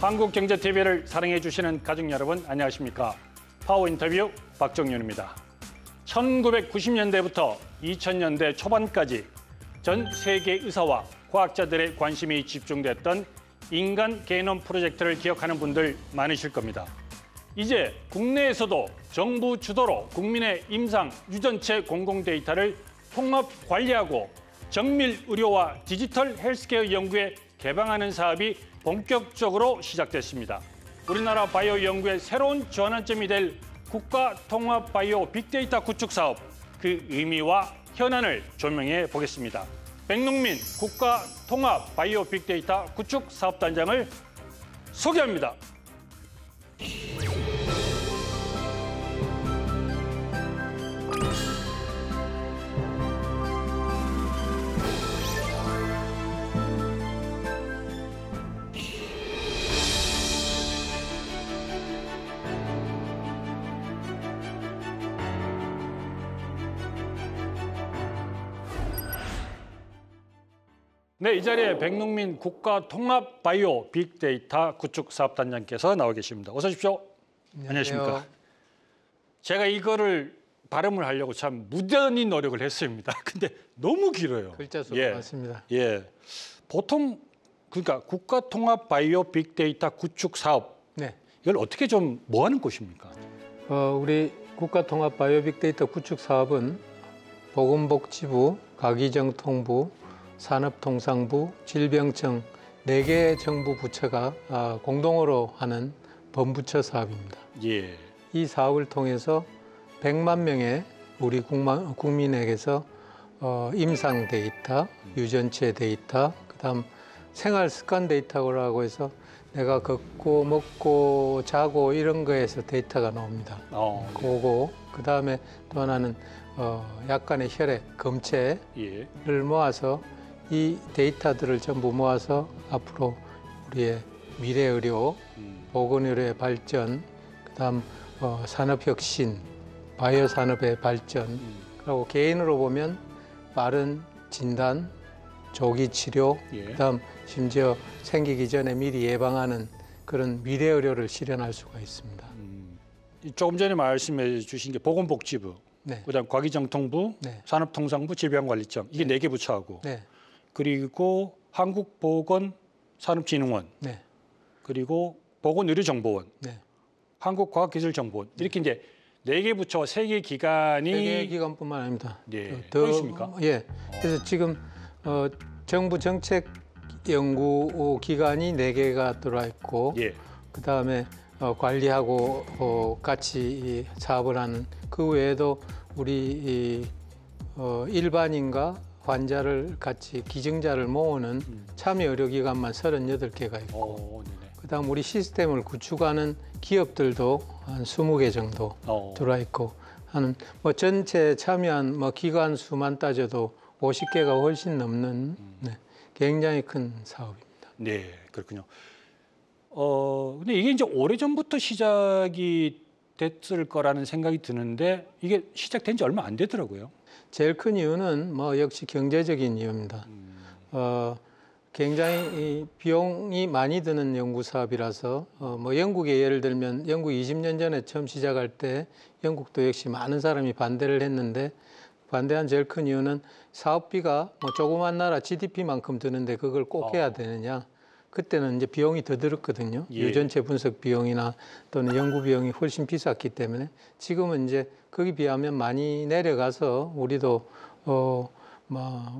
한국경제TV를 사랑해 주시는 가족 여러분 안녕하십니까? 파워인터뷰 박정윤입니다. 1990년대부터 2000년대 초반까지 전 세계 의사와 과학자들의 관심이 집중됐던 인간 게놈 프로젝트를 기억하는 분들 많으실 겁니다. 이제 국내에서도 정부 주도로 국민의 임상 유전체 공공 데이터를 통합 관리하고 정밀 의료와 디지털 헬스케어 연구에 개방하는 사업이 본격적으로 시작됐습니다. 우리나라 바이오 연구의 새로운 전환점이 될 국가 통합 바이오 빅데이터 구축 사업, 그 의미와 현안을 조명해 보겠습니다. 백농민 국가 통합 바이오 빅데이터 구축 사업단장을 소개합니다. 네, 이 자리에 백농민 국가 통합 바이오 빅데이터 구축 사업단장께서 나와 계십니다. 어서 오십시오. 안녕하십니까. 제가 이거를 발음을 하려고 참 무던히 노력을 했습니다. 근데 너무 길어요. 글자 수가 많습니다. 예. 보통 그러니까 국가 통합 바이오 빅데이터 구축 사업. 네. 이걸 어떻게 좀 뭐 하는 것입니까? 우리 국가 통합 바이오 빅데이터 구축 사업은 보건복지부, 과기정통부, 산업통상부, 질병청 4개 정부 부처가 공동으로 하는 범부처 사업입니다. 예. 이 사업을 통해서 100만 명의 우리 국민에게서 임상 데이터, 유전체 데이터, 그다음 생활 습관 데이터라고 해서 내가 걷고 먹고 자고 이런 거에서 데이터가 나옵니다. 그거 그다음에 또 하나는 약간의 혈액, 검체를 모아서 이 데이터들을 전부 모아서 앞으로 우리의 미래 의료, 보건 의료의 발전, 그다음 산업혁신, 바이오 산업의 발전, 그리고 개인으로 보면 빠른 진단, 조기 치료, 그다음 심지어 생기기 전에 미리 예방하는 그런 미래 의료를 실현할 수가 있습니다. 조금 전에 말씀해 주신 게 보건복지부, 네. 그다음 과기정통부, 네. 산업통상부, 질병관리청 이게 4개 부처하고. 네. 그리고 한국보건산업진흥원, 네. 그리고 보건의료정보원, 네. 한국과학기술정보원 이렇게 이제 4개 부처와 3개 기관이 3개 기관뿐만 아닙니다. 네. 더 있습니까? 예. 그래서 지금 정부 정책 연구 기관이 4개가 들어와 있고, 예. 그 다음에 관리하고 같이 사업을 하는 그 외에도 우리 일반인과 환자를 같이 기증자를 모으는 참여 의료기관만 38개가 있고, 그다음 우리 시스템을 구축하는 기업들도 한 20개 정도 들어와 있고 하는 전체 참여한 기관 수만 따져도 50개가 훨씬 넘는 굉장히 큰 사업입니다. 네, 그렇군요. 근데 이게 이제 오래전부터 시작이 됐을 거라는 생각이 드는데 이게 시작된 지 얼마 안 되더라고요. 제일 큰 이유는 역시 경제적인 이유입니다. 굉장히 비용이 많이 드는 연구 사업이라서 영국의 예를 들면 영국 20년 전에 처음 시작할 때 영국도 역시 많은 사람이 반대를 했는데 반대한 제일 큰 이유는 사업비가 조그만 나라 GDP만큼 드는데 그걸 꼭 해야 되느냐. 그때는 이제 비용이 더 들었거든요. 예. 유전체 분석 비용이나 또는 연구 비용이 훨씬 비쌌기 때문에 지금은 이제 거기 비하면 많이 내려가서 우리도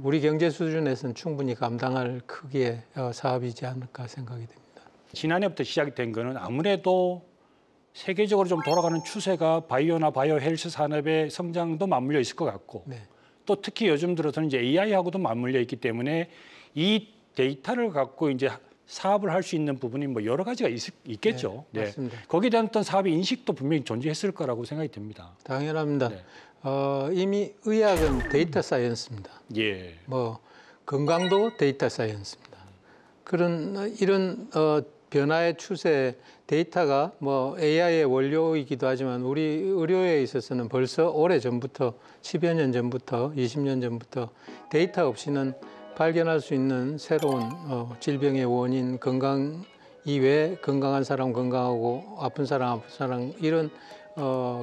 우리 경제 수준에서는 충분히 감당할 크기의 사업이지 않을까 생각이 됩니다. 지난해부터 시작이 된 거는 아무래도 세계적으로 좀 돌아가는 추세가 바이오나 바이오 헬스 산업의 성장도 맞물려 있을 것 같고 네. 또 특히 요즘 들어서는 이제 AI하고도 맞물려 있기 때문에 이 데이터를 갖고 이제 사업을 할 수 있는 부분이 여러 가지가 있겠죠. 네, 맞습니다. 거기에 대한 어떤 사업의 인식도 분명히 존재했을 거라고 생각이 듭니다. 당연합니다. 네. 이미 의학은 데이터 사이언스입니다. 예. 건강도 데이터 사이언스입니다. 이런 변화의 추세, 데이터가 AI의 원료이기도 하지만 우리 의료에 있어서는 벌써 오래전부터 10여 년 전부터 20년 전부터 데이터 없이는 발견할 수 있는 새로운 질병의 원인, 건강 이외에 건강한 사람 건강하고 아픈 사람 이런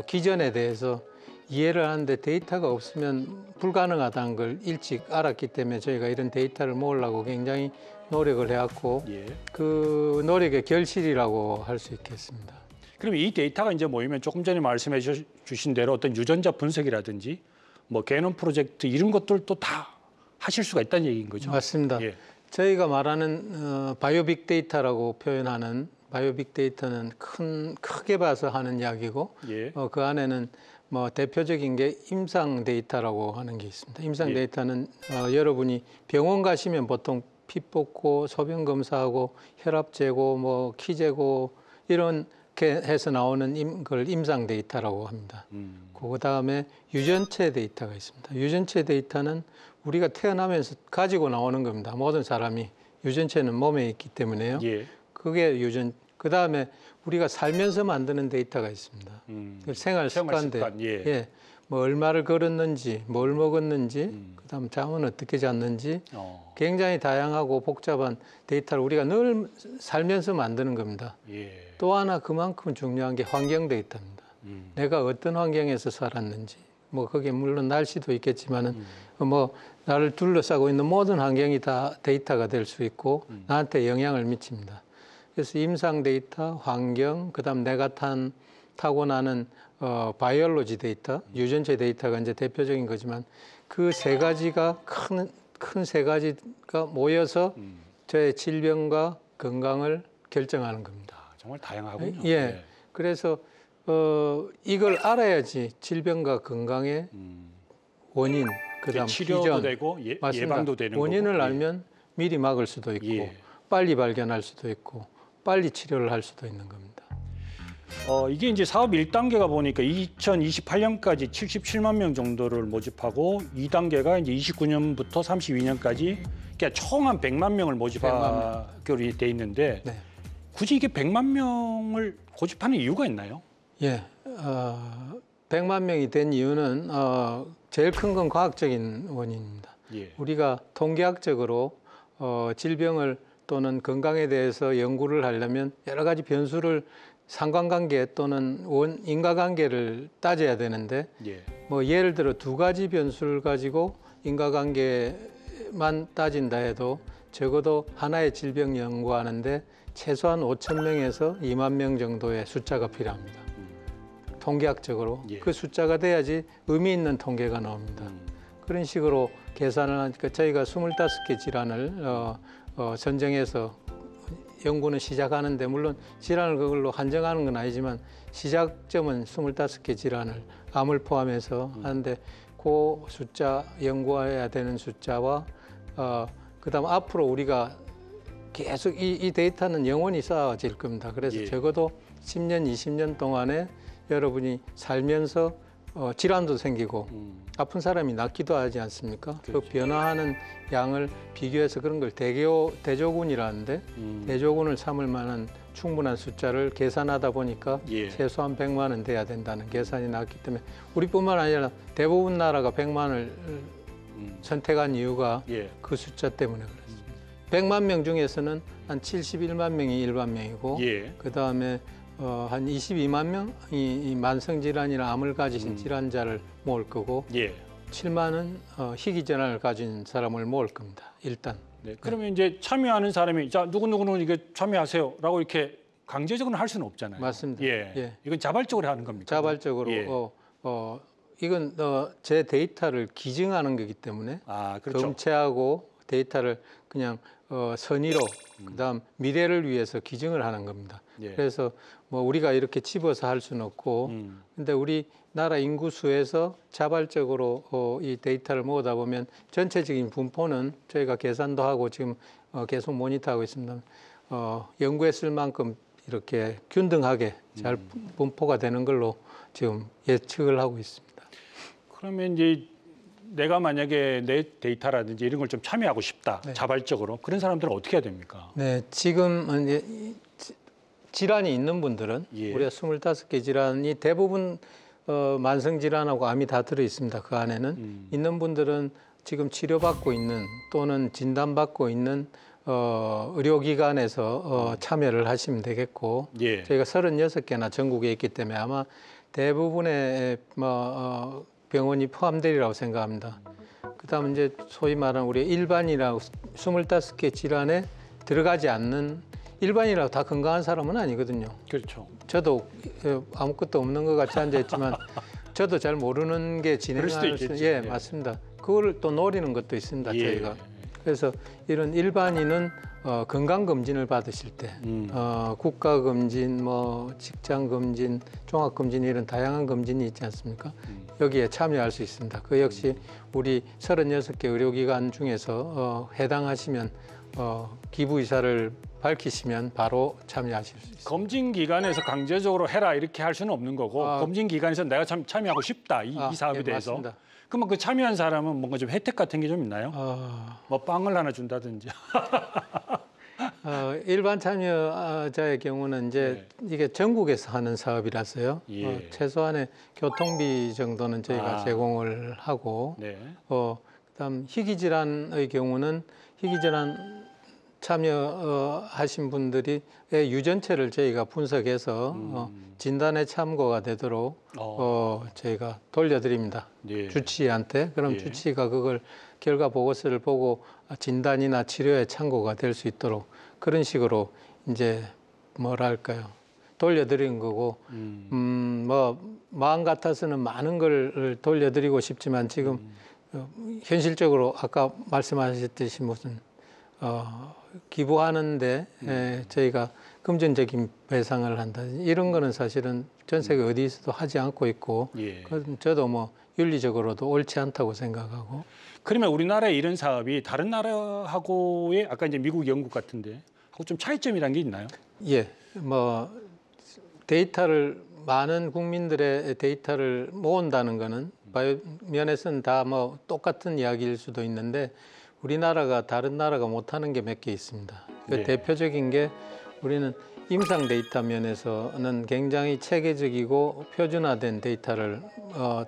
기전에 대해서 이해를 하는데 데이터가 없으면 불가능하다는 걸 일찍 알았기 때문에 저희가 이런 데이터를 모으려고 굉장히 노력을 해왔고 예. 그 노력의 결실이라고 할 수 있겠습니다. 그럼 이 데이터가 이제 모이면 조금 전에 말씀해 주신 대로 어떤 유전자 분석이라든지 뭐 게놈 프로젝트 이런 것들도 다 하실 수가 있다는 얘기인 거죠? 맞습니다. 예. 저희가 말하는 바이오 빅데이터라고 표현하는 바이오 빅데이터는 크게 봐서 하는 이야기고 예. 그 안에는 뭐 대표적인 게 임상 데이터라고 하는 게 있습니다. 임상 예. 데이터는 여러분이 병원 가시면 보통 피 뽑고 소변 검사하고 혈압 재고 뭐 키 재고 이렇게 해서 나오는 걸 임상 데이터라고 합니다. 그 다음에 유전체 데이터가 있습니다. 유전체 데이터는 우리가 태어나면서 가지고 나오는 겁니다. 모든 사람이 유전체는 몸에 있기 때문에요. 예. 그게 그 다음에 우리가 살면서 만드는 데이터가 있습니다. 생활 습관들, 예. 뭐 얼마를 걸었는지, 뭘 먹었는지, 그다음 잠은 어떻게 잤는지, 굉장히 다양하고 복잡한 데이터를 우리가 늘 살면서 만드는 겁니다. 예. 또 하나 그만큼 중요한 게 환경 데이터입니다. 내가 어떤 환경에서 살았는지, 뭐 거기에 물론 날씨도 있겠지만은 뭐 나를 둘러싸고 있는 모든 환경이 다 데이터가 될 수 있고 나한테 영향을 미칩니다. 그래서 임상 데이터, 환경, 그다음 내가 타고 나는 바이올로지 데이터, 유전체 데이터가 이제 대표적인 거지만 그 세 가지가 큰 세 가지가 모여서 저의 질병과 건강을 결정하는 겁니다. 정말 다양하군요. 예. 그래서 이걸 알아야지 질병과 건강의 원인, 그다음 치료도 기전, 되고 맞습니다. 예방도 되는 원인을 거고. 알면 미리 막을 수도 있고 예. 빨리 발견할 수도 있고 빨리 치료를 할 수도 있는 겁니다. 이게 이제 사업 1단계가 보니까 2028년까지 77만 명 정도를 모집하고 2단계가 이제 29년부터 32년까지 그러니까 총 한 100만 명을 모집하기로 돼 있는데 네. 굳이 이게 100만 명을 고집하는 이유가 있나요? 예, 100만 명이 된 이유는 제일 큰 건 과학적인 원인입니다. 예. 우리가 통계학적으로 질병을 또는 건강에 대해서 연구를 하려면 여러 가지 변수를 상관관계 또는 인과관계를 따져야 되는데 예. 뭐 예를 들어 두 가지 변수를 가지고 인과관계만 따진다 해도 적어도 하나의 질병 연구하는데 최소한 5천 명에서 2만 명 정도의 숫자가 필요합니다. 통계학적으로 예. 그 숫자가 돼야지 의미 있는 통계가 나옵니다. 그런 식으로 계산을 하니까 저희가 25개 질환을 선정해서 연구는 시작하는데 물론 질환을 그걸로 한정하는 건 아니지만 시작점은 25개 질환을 암을 포함해서 하는데 그 숫자 연구해야 되는 숫자와 그다음 앞으로 우리가 계속 이 데이터는 영원히 쌓아질 겁니다. 그래서 예. 적어도 10년, 20년 동안에 여러분이 살면서 질환도 생기고 아픈 사람이 낫기도 하지 않습니까? 그렇죠. 그 변화하는 양을 비교해서 그런 걸 대조군이라는데 대조군을 삼을 만한 충분한 숫자를 계산하다 보니까 예. 최소한 100만은 돼야 된다는 계산이 나왔기 때문에 우리뿐만 아니라 대부분 나라가 100만을 선택한 이유가 예. 그 숫자 때문에 그렇습니다. 100만 명 중에서는 한 71만 명이 일반명이고 예. 그다음에 한 22만 명이 이 만성질환이나 암을 가지신 질환자를 모을 거고 예. 7만은 희귀질환을 가진 사람을 모을 겁니다. 일단. 네. 그러면 이제 참여하는 사람이 자 누구누구는 이게 참여하세요라고 이렇게 강제적으로 할 수는 없잖아요. 맞습니다. 예. 예. 이건 자발적으로 하는 겁니까? 자발적으로 예. 이건 제 데이터를 기증하는 거기 때문에 아, 그렇죠. 검체하고 데이터를 그냥 선의로 그다음 미래를 위해서 기증을 하는 겁니다. 예. 그래서 뭐 우리가 이렇게 집어서 할 수는 없고 근데 우리 나라 인구수에서 자발적으로 이 데이터를 모으다 보면 전체적인 분포는 저희가 계산도 하고 지금 계속 모니터하고 있습니다. 연구에 쓸 만큼 이렇게 균등하게 잘 분포가 되는 걸로 지금 예측을 하고 있습니다. 그러면 이제 내가 만약에 내 데이터라든지 이런 걸 좀 참여하고 싶다. 네. 자발적으로. 그런 사람들은 어떻게 해야 됩니까? 네, 지금 이제 질환이 있는 분들은 예. 우리가 25개 질환이 대부분 만성 질환하고 암이 다 들어 있습니다. 그 안에는 있는 분들은 지금 치료받고 있는 또는 진단받고 있는 의료기관에서 참여를 하시면 되겠고 예. 저희가 36개나 전국에 있기 때문에 아마 대부분의 병원이 포함되리라고 생각합니다. 그다음 이제 소위 말하는 우리 일반이라고 25개 질환에 들어가지 않는 일반이라고 다 건강한 사람은 아니거든요. 그렇죠. 저도 아무것도 없는 것 같이 앉아 있지만 저도 잘 모르는 게 그럴 수도 진행할 수 있겠지. 예, 예. 맞습니다. 그걸 또 노리는 것도 있습니다. 예. 저희가. 그래서 이런 일반인은 건강 검진을 받으실 때 국가 검진, 뭐 직장 검진, 종합 검진 이런 다양한 검진이 있지 않습니까? 여기에 참여할 수 있습니다. 그 역시 우리 36개 의료기관 중에서 해당하시면 기부 의사를 밝히시면 바로 참여하실 수 있습니다. 검진 기관에서 강제적으로 해라 이렇게 할 수는 없는 거고 검진 기관에서 내가 참여하고 싶다 이 사업에 예, 대해서. 맞습니다. 그러면 그 참여한 사람은 뭔가 좀 혜택 같은 게 좀 있나요? 뭐 빵을 하나 준다든지. 일반 참여자의 경우는 이제 이게 전국에서 하는 사업이라서요. 예. 최소한의 교통비 정도는 저희가 제공을 하고 네. 그다음 희귀질환의 경우는 희귀질환 참여하신 분들이 유전체를 저희가 분석해서 진단에 참고가 되도록 저희가 돌려드립니다. 예. 주치의한테. 그럼 예. 주치의가 그걸 결과 보고서를 보고 진단이나 치료에 참고가 될 수 있도록 그런 식으로 이제 뭐랄까요 돌려드린 거고 뭐 마음 같아서는 많은 걸 돌려드리고 싶지만 지금 현실적으로 아까 말씀하셨듯이 무슨 기부하는데 저희가 금전적인 배상을 한다 이런 거는 사실은 전 세계 어디서도 하지 않고 있고 예. 저도 뭐 윤리적으로도 옳지 않다고 생각하고. 그러면 우리나라의 이런 사업이 다른 나라하고의 아까 이제 미국, 영국 같은데 하고 좀 차이점이란 게 있나요? 예, 뭐 데이터를 많은 국민들의 데이터를 모은다는 거는 바이오 면에서는 다 뭐 똑같은 이야기일 수도 있는데 우리나라가 다른 나라가 못하는 게 몇 개 있습니다. 그 네. 대표적인 게 우리는 임상 데이터 면에서는 굉장히 체계적이고 표준화된 데이터를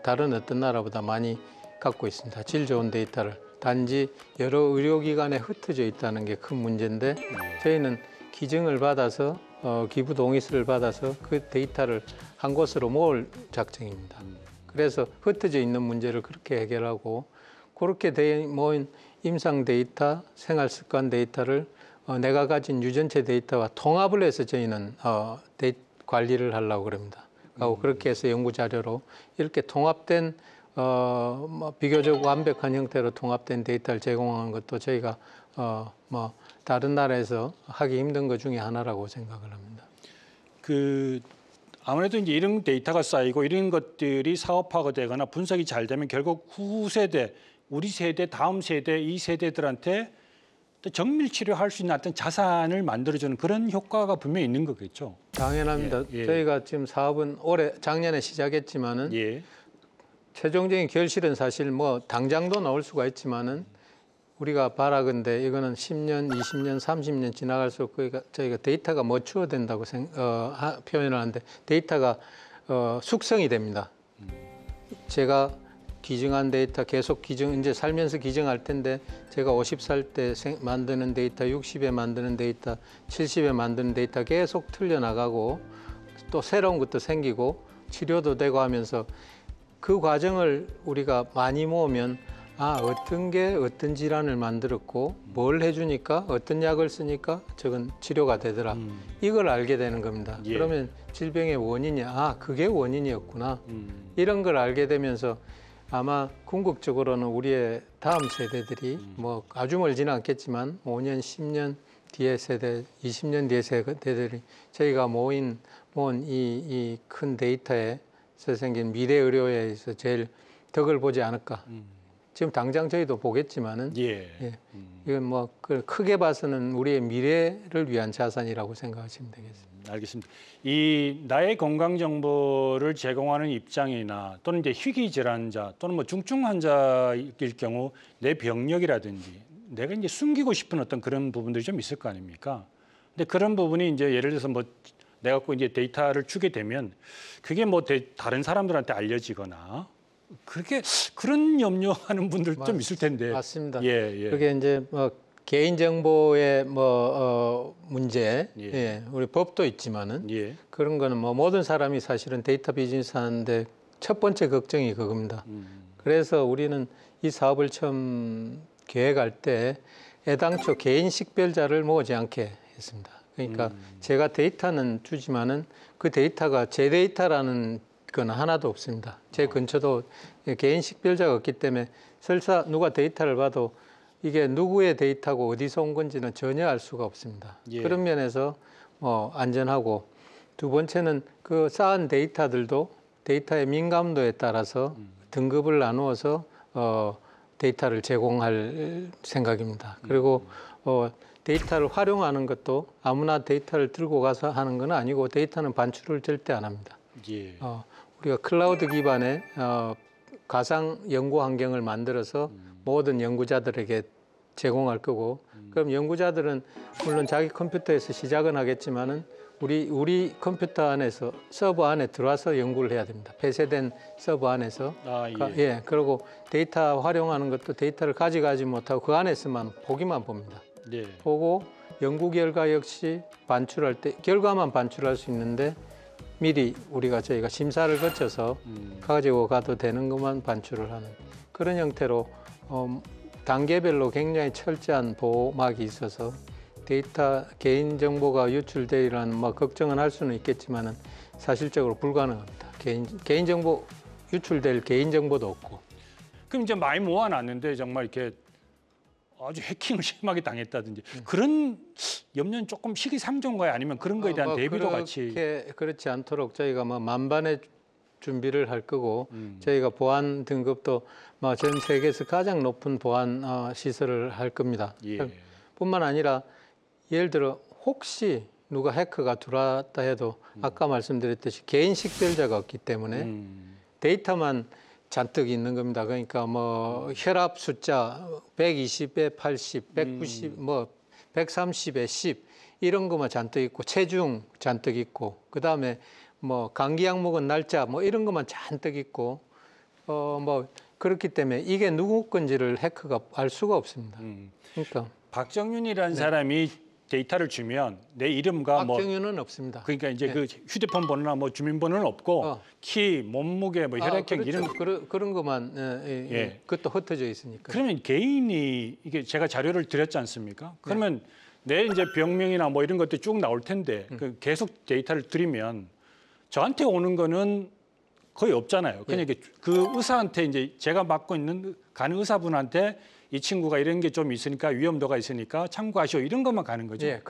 다른 어떤 나라보다 많이 갖고 있습니다. 질 좋은 데이터를. 단지 여러 의료기관에 흩어져 있다는 게 큰 문제인데 저희는 기증을 받아서 기부 동의서를 받아서 그 데이터를 한 곳으로 모을 작정입니다. 그래서 흩어져 있는 문제를 그렇게 해결하고 그렇게 모인 임상 데이터, 생활 습관 데이터를 내가 가진 유전체 데이터와 통합을 해서 저희는 관리를 하려고 그럽니다. 그렇게 해서 연구 자료로 이렇게 통합된 뭐 비교적 완벽한 형태로 통합된 데이터를 제공하는 것도 저희가 뭐 다른 나라에서 하기 힘든 것 중에 하나라고 생각을 합니다. 그 아무래도 이제 이런 데이터가 쌓이고 이런 것들이 사업화가 되거나 분석이 잘 되면 결국 후세대, 우리 세대, 다음 세대, 이 세대들한테 또 정밀 치료할 수 있는 어떤 자산을 만들어주는 그런 효과가 분명히 있는 거겠죠. 당연합니다. 예. 저희가 지금 사업은 작년에 시작했지만은 예. 최종적인 결실은 사실 뭐 당장도 나올 수가 있지만은 우리가 바라건대 이거는 10년, 20년, 30년 지나갈수록 저희가 데이터가 머추어된다고 표현을 하는데 데이터가 숙성이 됩니다. 제가 기증한 데이터 계속 이제 살면서 기증할 텐데 제가 50살 때 만드는 데이터, 60에 만드는 데이터, 70에 만드는 데이터 계속 틀려나가고 또 새로운 것도 생기고 치료도 되고 하면서 그 과정을 우리가 많이 모으면 어떤 게 어떤 질환을 만들었고 뭘 해주니까 어떤 약을 쓰니까 저건 치료가 되더라. 이걸 알게 되는 겁니다. 예. 그러면 질병의 원인이 그게 원인이었구나. 이런 걸 알게 되면서 아마 궁극적으로는 우리의 다음 세대들이 뭐 아주 멀지는 않겠지만 5년, 10년 뒤의 세대, 20년 뒤의 세대들이 저희가 모은 이 큰 데이터에서 생긴 미래 의료에서 제일 덕을 보지 않을까. 지금 당장 저희도 보겠지만은 이건 뭐 크게 봐서는 우리의 미래를 위한 자산이라고 생각하시면 되겠습니다. 알겠습니다. 이 나의 건강 정보를 제공하는 입장이나 또는 이제 희귀 질환자 또는 뭐 중증 환자일 경우 내 병력이라든지 내가 이제 숨기고 싶은 어떤 그런 부분들이 좀 있을 거 아닙니까? 근데 그런 부분이 이제 예를 들어서 뭐 내가 갖고 이제 데이터를 주게 되면 그게 뭐 다른 사람들한테 알려지거나 그렇게 그런 염려하는 분들 좀 있을 텐데. 맞습니다. 예. 그게 이제 뭐 개인정보의 문제, 예. 예, 우리 법도 있지만은 예. 그런 거는 뭐 모든 사람이 사실은 데이터 비즈니스 하는데 첫 번째 걱정이 그겁니다. 그래서 우리는 이 사업을 처음 계획할 때 애당초 개인 식별자를 모으지 않게 했습니다. 그러니까 제가 데이터는 주지만은 그 데이터가 제 데이터라는 건 하나도 없습니다. 제 근처도 개인 식별자가 없기 때문에 설사 누가 데이터를 봐도 이게 누구의 데이터고 어디서 온 건지는 전혀 알 수가 없습니다. 예. 그런 면에서 안전하고, 두 번째는 그 쌓은 데이터들도 데이터의 민감도에 따라서 등급을 나누어서 데이터를 제공할 생각입니다. 그리고 데이터를 활용하는 것도 아무나 데이터를 들고 가서 하는 건 아니고 데이터는 반출을 절대 안 합니다. 예. 우리가 클라우드 기반의 가상 연구 환경을 만들어서 모든 연구자들에게 제공할 거고, 그럼 연구자들은 물론 자기 컴퓨터에서 시작은 하겠지만은 우리 컴퓨터 안에서 서버 안에 들어와서 연구를 해야 됩니다. 폐쇄된 서버 안에서. 예. 그리고 데이터 활용하는 것도 데이터를 가져가지 못하고 그 안에서만 보기만 봅니다. 네. 보고 연구 결과 역시 반출할 때 결과만 반출할 수 있는데 미리 저희가 심사를 거쳐서 가지고 가도 되는 것만 반출을 하는 그런 형태로 단계별로 굉장히 철저한 보호막이 있어서 데이터 개인정보가 유출되리라는 걱정은 할 수는 있겠지만은 사실적으로 불가능합니다. 개인정보 유출될 개인정보도 없고. 그럼 이제 많이 모아놨는데 정말 이렇게 아주 해킹을 심하게 당했다든지 그런 염려는 조금 시기상조인가요? 아니면 그런 거에 대한 대비도 같이? 그렇지 않도록 저희가 만반의 준비를 할 거고 저희가 보안 등급도 전 세계에서 가장 높은 보안 시설을 할 겁니다. 예. 뿐만 아니라 예를 들어 혹시 누가 해커가 들어왔다 해도 아까 말씀드렸듯이 개인 식별자가 없기 때문에 데이터만 잔뜩 있는 겁니다. 그러니까 혈압 숫자 120에 80, 190, 130에 10 이런 것만 잔뜩 있고 체중 잔뜩 있고 그다음에 감기약 먹은 날짜 이런 것만 잔뜩 있고 그렇기 때문에 이게 누구 건지를 해커가 알 수가 없습니다. 그러니까 박정윤이라는 사람이 데이터를 주면 내 이름과 박정윤은 없습니다. 그러니까 이제 그 휴대폰 번호나 주민번호는 없고 키, 몸무게, 혈액형 그렇죠. 이런 그런 것만 그것도 흩어져 있으니까. 그러면 개인이 이게 제가 자료를 드렸지 않습니까? 그러면 내 이제 병명이나 이런 것도 쭉 나올 텐데 계속 데이터를 드리면 저한테 오는 거는 거의 없잖아요. 그냥 그 의사한테 이제 제가 맡고 있는 가는 의사분한테 이 친구가 이런 게 좀 있으니까 위험도가 있으니까 참고하시오 이런 것만 가는 거죠. 예,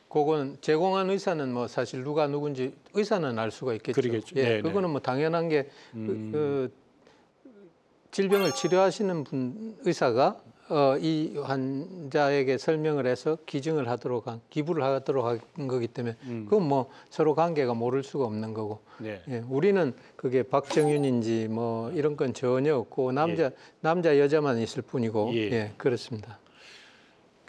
그건 제공한 의사는 사실 누가 누군지 의사는 알 수가 있겠죠. 그러겠죠. 예, 그거는 당연한 게 질병을 치료하시는 의사가 이 환자에게 설명을 해서 기증을 기부를 하도록 한 거기 때문에 그건 서로 관계가 모를 수가 없는 거고. 네. 예, 우리는 그게 박정윤인지 이런 건 전혀 없고 남자 여자만 있을 뿐이고. 예, 그렇습니다.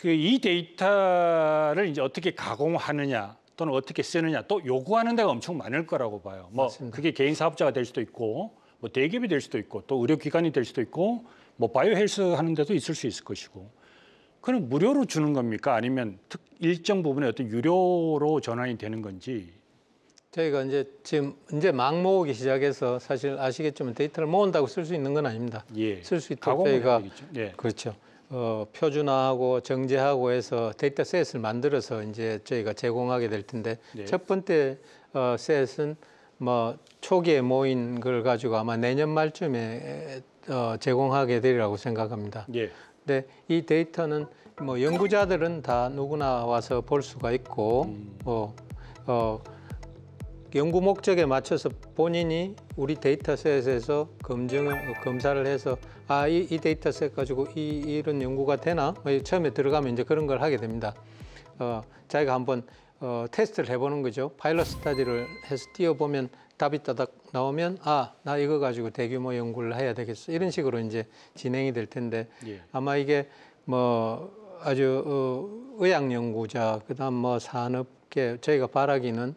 이 데이터를 이제 어떻게 가공하느냐 또는 어떻게 쓰느냐 또 요구하는 데가 엄청 많을 거라고 봐요. 맞습니다. 그게 개인 사업자가 될 수도 있고 대기업이 될 수도 있고 또 의료기관이 될 수도 있고 바이오 헬스 하는 데도 있을 수 있을 것이고. 그럼 무료로 주는 겁니까? 아니면 일정 부분의 어떤 유료로 전환이 되는 건지. 저희가 이제 막 모으기 시작해서 사실 아시겠지만 데이터를 모은다고 쓸 수 있는 건 아닙니다. 예. 쓸 수 있도록 저희가 그렇죠. 표준화하고 정제하고 해서 데이터셋을 만들어서 이제 저희가 제공하게 될 텐데 첫 번째 셋은 초기에 모인 걸 가지고 아마 내년 말쯤에 제공하게 되리라고 생각합니다. 예. 근데 이 데이터는 연구자들은 다 누구나 와서 볼 수가 있고 연구 목적에 맞춰서 본인이 우리 데이터셋에서 검사를 해서 이 데이터셋 가지고 이런 연구가 되나? 처음에 들어가면 이제 그런 걸 하게 됩니다. 자기가 한번 테스트를 해보는 거죠. 파일럿 스터디를 해서 띄워보면 답이 따닥 나오면 나 이거 가지고 대규모 연구를 해야 되겠어. 이런 식으로 이제 진행이 될 텐데 아마 이게 아주 의학 연구자 그다음 산업계 저희가 바라기는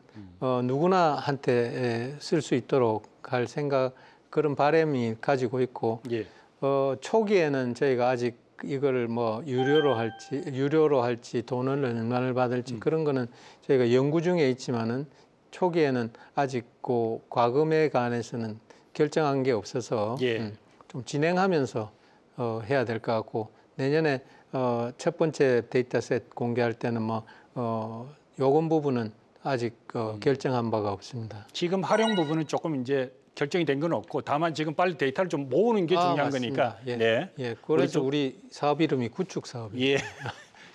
누구나 한테 쓸 수 있도록 할 생각 그런 바람이 가지고 있고 초기에는 저희가 아직 이거를 뭐 유료로 할지 돈을 얼마를 받을지 그런 거는 저희가 연구 중에 있지만은 초기에는 아직 그 과금에 관해서는 결정한 게 없어서 예. 좀 진행하면서 해야 될 것 같고 내년에 첫 번째 데이터셋 공개할 때는 뭐 요건 부분은 아직 결정한 바가 없습니다. 지금 활용 부분은 조금 이제 결정이 된 건 없고 다만 지금 빨리 데이터를 좀 모으는 게 중요한 맞습니다. 거니까. 예. 네. 예. 그래서 우리 사업 이름이 구축 사업이에요. 예.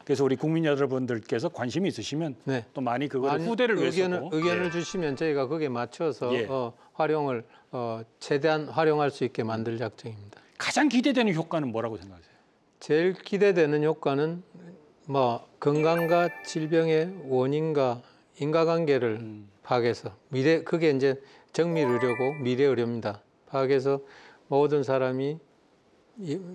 그래서 우리 국민 여러분들께서 관심이 있으시면 네. 또 많이 그거를 후대를 위해서도 의견을 예. 주시면 저희가 거기에 맞춰서 예. 활용을 최대한 활용할 수 있게 만들 작정입니다. 가장 기대되는 효과는 뭐라고 생각하세요? 제일 기대되는 효과는 뭐 건강과 질병의 원인과 인과관계를 파악해서 그게 이제 정밀의료고 미래의료입니다. 파악해서 모든 사람이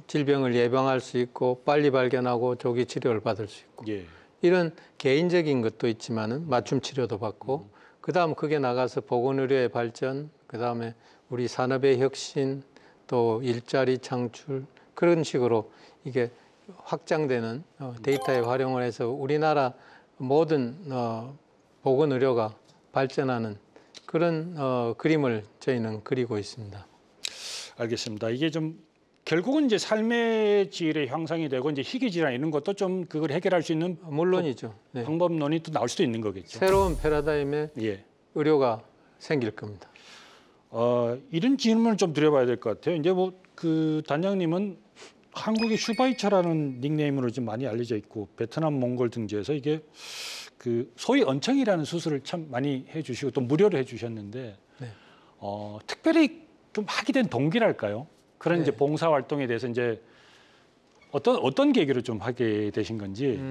질병을 예방할 수 있고 빨리 발견하고 조기 치료를 받을 수 있고 예. 이런 개인적인 것도 있지만은 맞춤 치료도 받고 그다음 그게 나가서 보건의료의 발전, 그다음에 우리 산업의 혁신, 또 일자리 창출 그런 식으로 이게 확장되는 데이터의 활용을 해서 우리나라 모든 보건의료가 발전하는 그런 그림을 저희는 그리고 있습니다. 알겠습니다. 이게 좀 결국은 이제 삶의 질의 향상이 되고 이제 희귀 질환 이런 것도 좀 그걸 해결할 수 있는 물론이죠. 네. 방법론이 또 나올 수도 있는 거겠죠. 새로운 패러다임의 예. 의료가 생길 겁니다. 이런 질문을 좀 드려봐야 될 것 같아요. 이제 뭐 그 단장님은 한국의 슈바이처라는 닉네임으로 좀 많이 알려져 있고 베트남, 몽골 등지에서 이게 그 소위 언청이라는 수술을 참 많이 해주시고 또 무료로 해주셨는데 네. 특별히 좀 하게 된 동기랄까요? 그런 네. 이제 봉사 활동에 대해서 이제 어떤 계기로 좀 하게 되신 건지.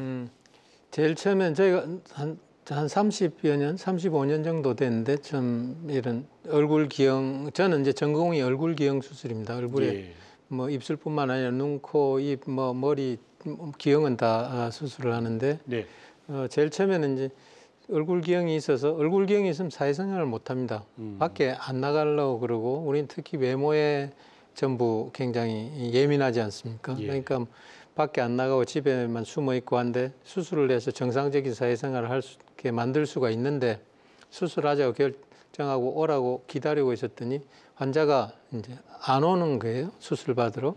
제일 처음엔 저희가 한 30여 년, 35년 정도 됐는데 좀 이런 얼굴 기형, 저는 이제 전공이 얼굴 기형 수술입니다. 얼굴에 예. 뭐 입술뿐만 아니라 눈, 코, 입, 뭐 머리 기형은 다 수술을 하는데 네. 제일 처음에는 이제 얼굴 기형이 있어서 얼굴 기형이 있으면 사회생활을 못 합니다. 밖에 안 나가려고 그러고 우리는 특히 외모에 전부 굉장히 예민하지 않습니까? 예. 그러니까 밖에 안 나가고 집에만 숨어 있고 한데 수술을 해서 정상적인 사회생활을 할 수 있게 만들 수가 있는데 수술하자고 결정하고 오라고 기다리고 있었더니 환자가 이제 안 오는 거예요. 수술 받으러.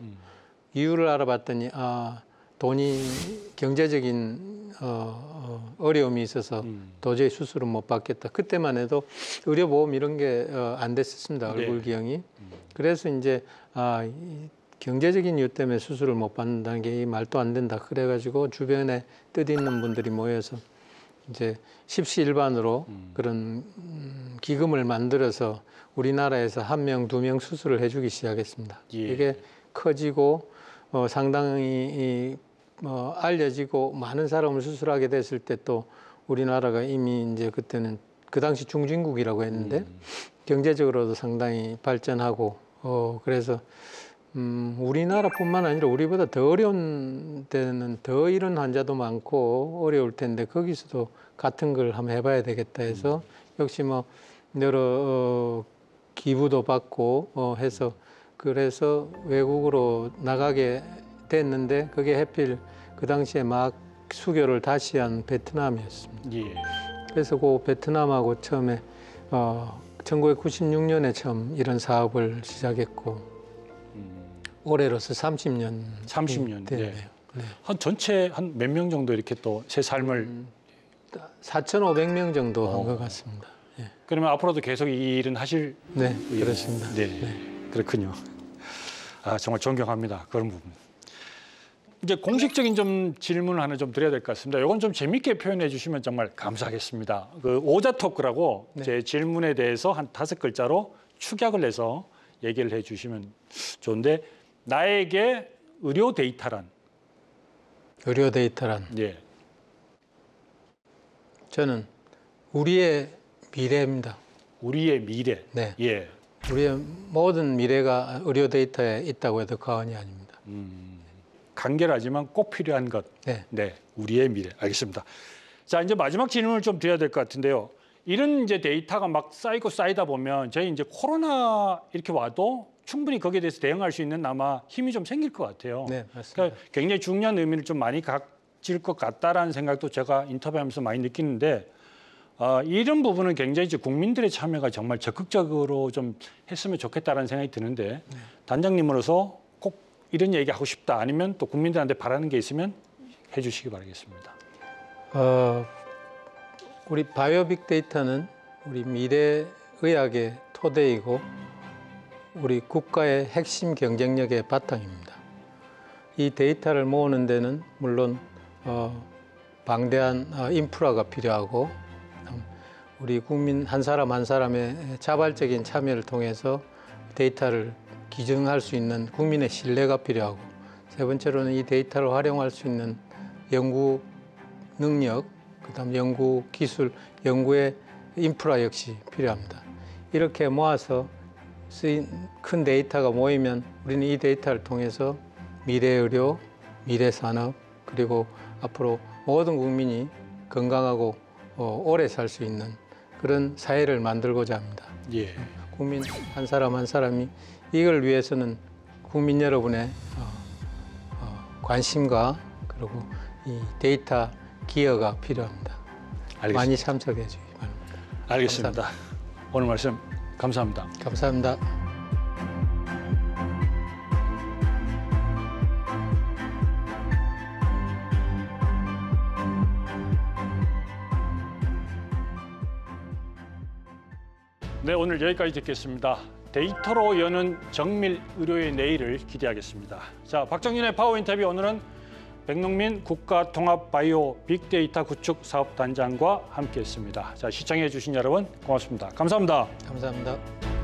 이유를 알아봤더니 돈이 경제적인 어려움이 있어서 도저히 수술은 못 받겠다. 그때만 해도 의료보험 이런 게 안 됐었습니다. 얼굴 네. 기형이. 그래서 이제 이 경제적인 이유 때문에 수술을 못 받는다는 게 말도 안 된다. 그래가지고 주변에 뜻있는 분들이 모여서 이제 십시일반으로 그런 기금을 만들어서 우리나라에서 1명, 2명 수술을 해주기 시작했습니다. 예. 이게 커지고 상당히 알려지고 많은 사람을 수술하게 됐을 때 또 우리나라가 이미 이제 그때는 그 당시 중진국이라고 했는데 경제적으로도 상당히 발전하고 그래서 우리나라뿐만 아니라 우리보다 더 어려운 데는 더 이런 환자도 많고 어려울 텐데 거기서도 같은 걸 한번 해봐야 되겠다 해서 역시 뭐 여러 기부도 받고 해서 그래서 외국으로 나가게 됐는데 그게 하필 그 당시에 막 수교를 다시 한 베트남이었습니다. 예. 그래서 그 베트남하고 처음에 1996년에 처음 이런 사업을 시작했고 올해로서 30년 30년. 됐네요. 네. 네. 한 전체 한 몇 명 정도 이렇게 또 새 삶을 4,500명 정도 한 것 같습니다. 예. 그러면 앞으로도 계속 이 일은 하실 네, 그렇습니다. 네. 그렇군요. 정말 존경합니다. 그런 부분. 이제 공식적인 좀 질문을 하나 좀 드려야 될 것 같습니다. 이건 좀 재밌게 표현해 주시면 정말 감사하겠습니다. 그 오자 토크라고 네. 제 질문에 대해서 한 5글자로 축약을 해서 얘기를 해 주시면 좋은데 나에게 의료 데이터란? 의료 데이터란 예. 저는 우리의 미래입니다. 우리의 미래. 네, 예. 우리의 모든 미래가 의료 데이터에 있다고 해도 과언이 아닙니다. 간결하지만 꼭 필요한 것. 네. 네, 우리의 미래. 알겠습니다. 자, 이제 마지막 질문을 좀 드려야 될 것 같은데요. 이런 이제 데이터가 막 쌓이고 쌓이다 보면 저희 이제 코로나 이렇게 와도 충분히 거기에 대해서 대응할 수 있는 아마 힘이 좀 생길 것 같아요. 네, 맞습니다. 그러니까 굉장히 중요한 의미를 좀 많이 가질 것 같다라는 생각도 제가 인터뷰하면서 많이 느끼는데 이런 부분은 굉장히 이제 국민들의 참여가 정말 적극적으로 좀 했으면 좋겠다라는 생각이 드는데 단장님으로서 꼭 이런 얘기 하고 싶다 아니면 또 국민들한테 바라는 게 있으면 해주시기 바라겠습니다. 우리 바이오 빅데이터는 우리 미래 의학의 토대이고 우리 국가의 핵심 경쟁력의 바탕입니다. 이 데이터를 모으는 데는 물론 방대한 인프라가 필요하고 우리 국민 한 사람 한 사람의 자발적인 참여를 통해서 데이터를 기증할 수 있는 국민의 신뢰가 필요하고 세 번째로는 이 데이터를 활용할 수 있는 연구 능력, 그다음 연구 기술, 연구의 인프라 역시 필요합니다. 이렇게 모아서 쓰인 큰 데이터가 모이면 우리는 이 데이터를 통해서 미래 의료, 미래 산업 그리고 앞으로 모든 국민이 건강하고 오래 살 수 있는 그런 사회를 만들고자 합니다. 예. 국민 한 사람 한 사람이 이걸 위해서는 국민 여러분의 관심과 그리고 이 데이터 기여가 필요합니다. 알겠습니다. 많이 참석해 주기 바랍니다. 알겠습니다. 오늘 말씀 감사합니다. 감사합니다. 네, 오늘 여기까지 듣겠습니다. 데이터로 여는 정밀 의료의 내일을 기대하겠습니다. 자, 박정진의 파워 인터뷰 오늘은 백농민 국가통합바이오 빅데이터 구축 사업단장과 함께했습니다. 자, 시청해 주신 여러분 고맙습니다. 감사합니다. 감사합니다.